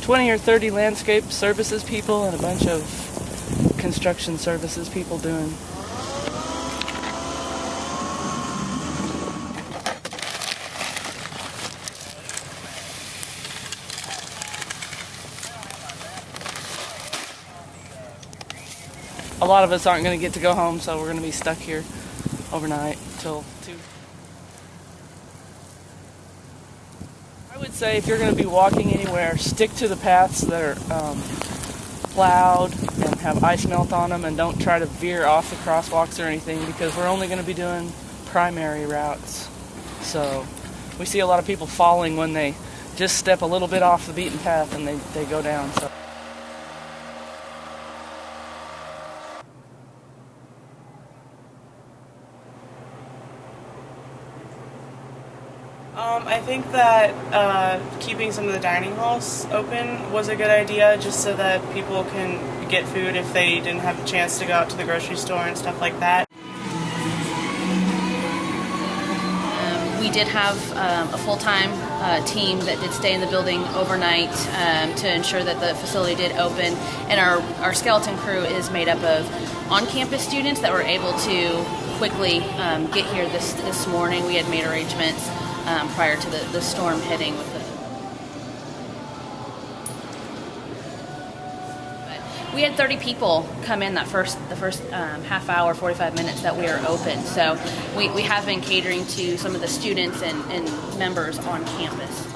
20 or 30 landscape services people and a bunch of construction services people doing. A lot of us aren't going to get to go home, so we're going to be stuck here overnight till 2. I would say if you're going to be walking anywhere, stick to the paths that are plowed and have ice melt on them, and don't try to veer off the crosswalks or anything, because we're only going to be doing primary routes. So we see a lot of people falling when they just step a little bit off the beaten path and they go down. So. I think that keeping some of the dining halls open was a good idea, just so that people can get food if they didn't have a chance to go out to the grocery store and stuff like that. We did have a full-time team that did stay in the building overnight to ensure that the facility did open, and our skeleton crew is made up of on-campus students that were able to quickly get here this morning. We had made arrangements prior to the storm hitting. We had 30 people come in the first half hour, 45 minutes that we are open. So we have been catering to some of the students and members on campus.